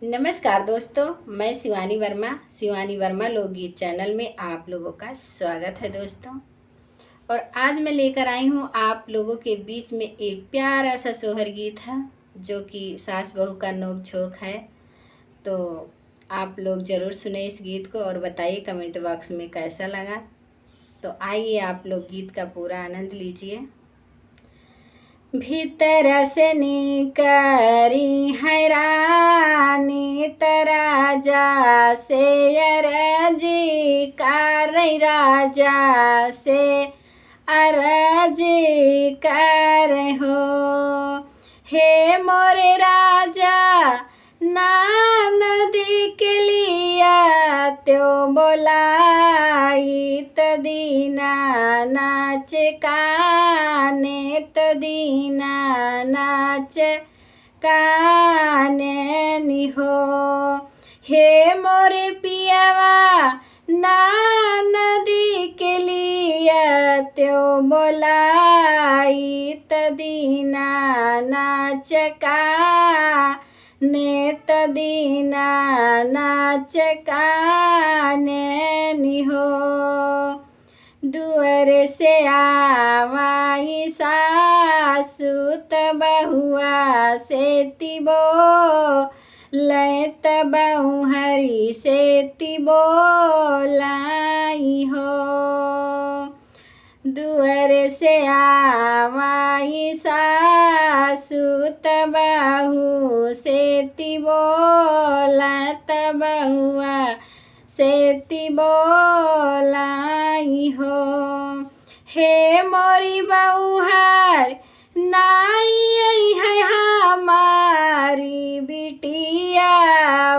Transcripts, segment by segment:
नमस्कार दोस्तों, मैं शिवानी वर्मा लोकगीत चैनल में आप लोगों का स्वागत है दोस्तों। और आज मैं लेकर आई हूँ आप लोगों के बीच में एक प्यारा सा सोहर गीत है जो कि सास बहू का नोक झोंक है। तो आप लोग ज़रूर सुने इस गीत को और बताइए कमेंट बॉक्स में कैसा लगा। तो आइए आप लोग गीत का पूरा आनंद लीजिए। भीतर से निकरी हैरानी तराजा से अरजी कर राजा से अरजी कर हो। हे मोरे राजा नदी के लिया त्यो बोलाई तदीना नाच काने तदीना नाच काने निहो। हे मोरे पियावा नदी के लिया त्यो बोलाई तदीना नाच काने तदीना नाच काने निहो। दुअर से आवाई सासु बहुआ से तिबो लैत बहु हरी से तिबो लाई हो। दुअर से आवाई सासु बहु से तिबो लैत बहुआ से तिबो लाई हो। हे मोरी बहुहार नाई है हमारी बिटिया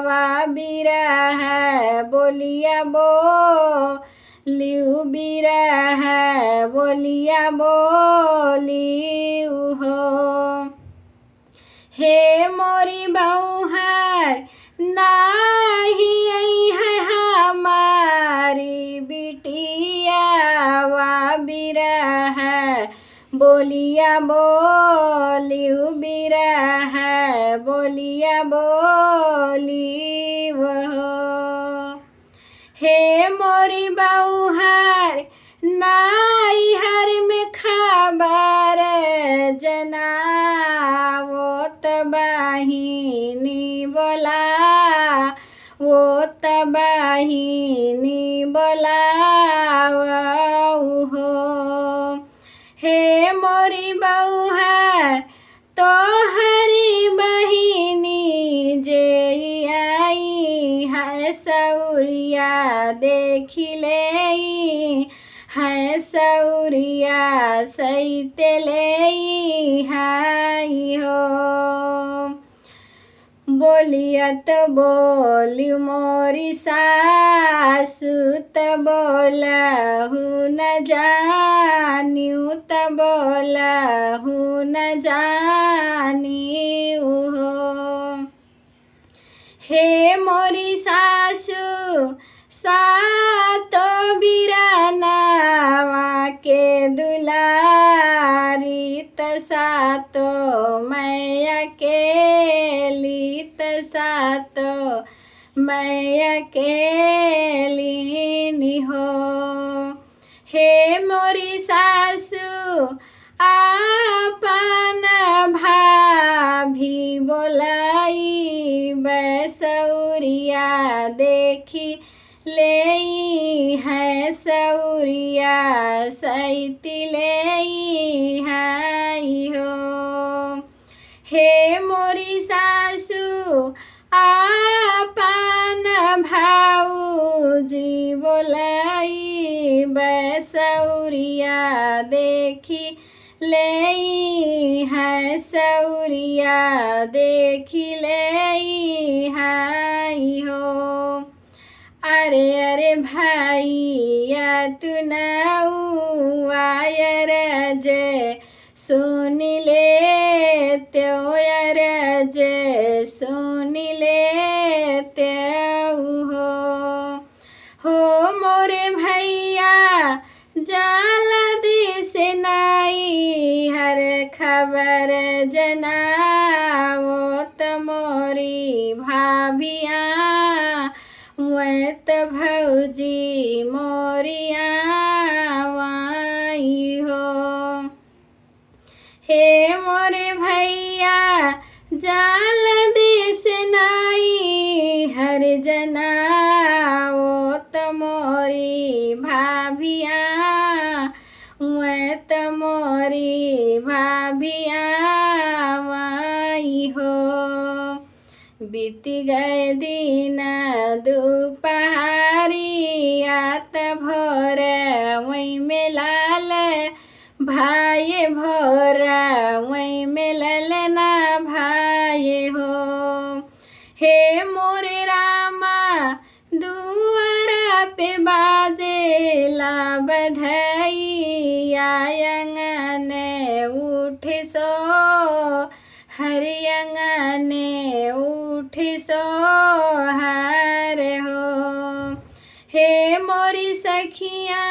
वा बिरा है बोलिया बो लिउ बिरा है बोलिया बोलिउ हो। हे मोरी बहुहार नाही है हमारी बिटिया वा बिरा है बोलिया बोलिउ बिरा है बोलिया बोलिउ हो। हे मोरी बहुहार नाई हर में खबर जनावो तबाहिनी बोला वो तबाहिनी बोलाओ हो। हे मोरी बहुहार तो हरी बहिनी जे आई है सौरिया देखी ले है सौरिया सैते ले हाई हो। बोलियत बोली मोरी सासु त बोलहु न जानिउ त बोलहु न जानिउ हो। हे मोरी सासु सातो बिरानावा के दुलारी त सातो मैं अकेली त सातो मैं अकेली निहो। हे मोरी सासु आपन भाभी बोलाई बसौरिया देखी ले है सौरिया सैती ले हाई हो। हे मोरी सासु आपन भाऊजी बोलाई बसौरिया देखी ले है सौरिया देखी ले हाई हो। अरे अरे भाईया तू नाऊ आयर जे सुन ले त्यो यार जे सुन ले त्यो हो मोरे भैया जाला दिस नाई हर खबर जनाओ त मोरी भाव भाभिया वत भौजी मोरिया वाई हो। हे मोरे भैया जाल देश नाई हर जना ओ तमोरी भाभिया वत मोरी भाभिया वाई हो। बीत गए दिन दोपहरी आत भोर वहीं में लाल भाई भोरा वहीं में ललना भाई हो। हे मोरे रामा दुआरा पे बाजे ला बधाई आंगन उठ सो हर आंगन उठ सो हार हो। हे मोरी सखिया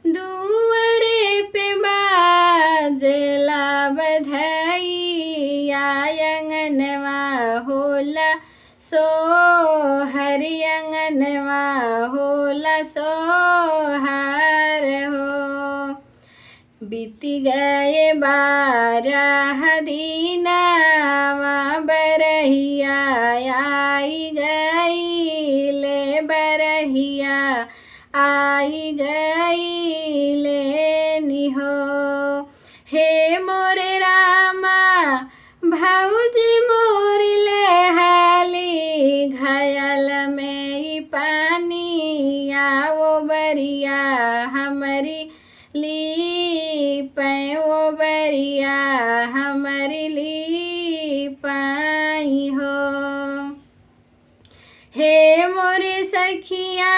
दुआरे पे बाजला बधाई आंगनवा होला सो हर आंगनवा होला सो हार हो। बीती गए 12 दीनावा बरहिया आई गई ले बरहिया आई गई ले निहो। हे मोरे रामा भौजी मोरी ले हाली घायल में ही पानी आओ बरिया हमारी ली पै वो बरिया हमारी ली पाई हो। हे मोरे सखिया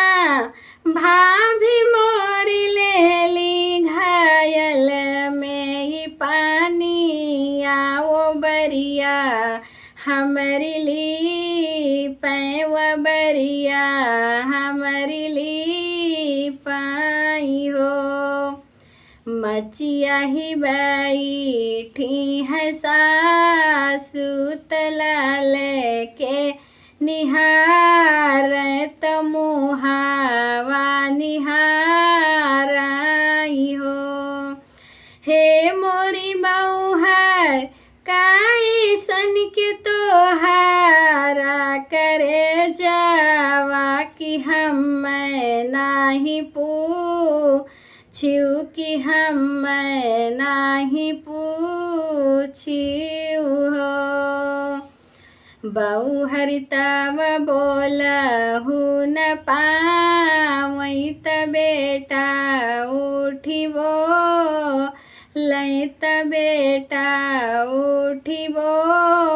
भाभी मोरी लेली घायल में ही पानी आओ बरिया हमारी ली पै वो बरिया हमारी ली पाई हो। मचिया ही बैठी है सासु तलाल के निहार तमुहावा निहाराई हो। हे मोरी मऊहर काई सन के तोहारा करे जावा कि हम नाही पूछिउ कि हम नाही पूछिउ हो। बहु हरिताव बोलहु न पावई त बेटा उठी वो लई त बेटा उठी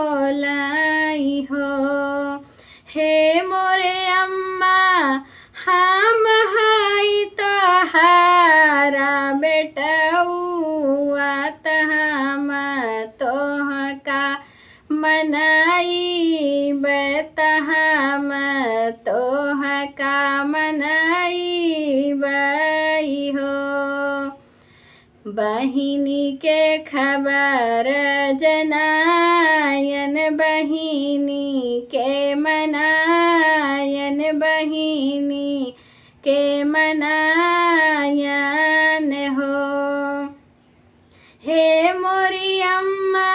बोलाई हो। हे मोरे अम्मा हम हाई तहारा बेटउआ त हम तोह का मनाई बत हम तोह का मनाई बई हो। बहिनी के खबर जनायन बहिनी के मनायन बहिनी के मनायन हो। हे मोरी अम्मा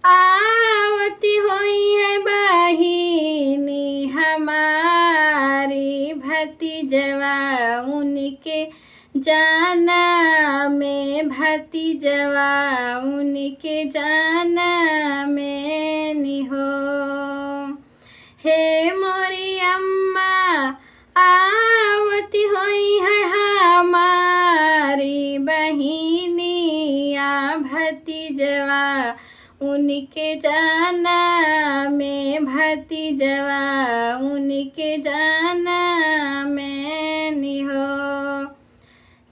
आवती हुई है बहिनी हमारी भतीजवा उनके जाना में भतीजवा उनके जाना में निहो। हे मोरी अम्मा आवती हुई है हमारी बहिनिया भतीजवा उनके जाना में भतीजवा उनके जाना में निहो।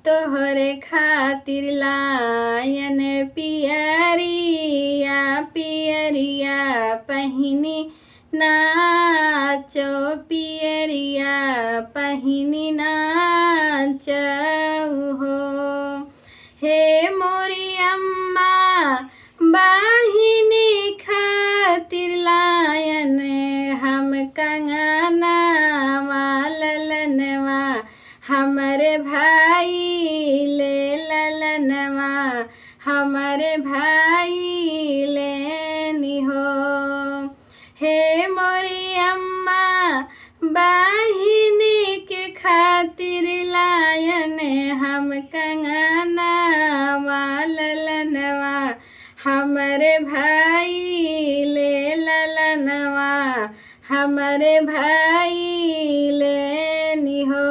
तोहरे खातिर लायन पियरिया पियरिया पहिनी नाचो पियरिया पहिनी नाचो हो। हे मोरी अम्मा बाहिनी खातिर लायन हम कंगनवा ललनवा हमरे भाई ले ललनवा हमरे भाई लेनी हो। हे मोरी अम्मा बहिनी के खातिर लायन हम कंगनवा ललनवा हमरे भाई ले ललनवा हमरे भाई लेनी हो।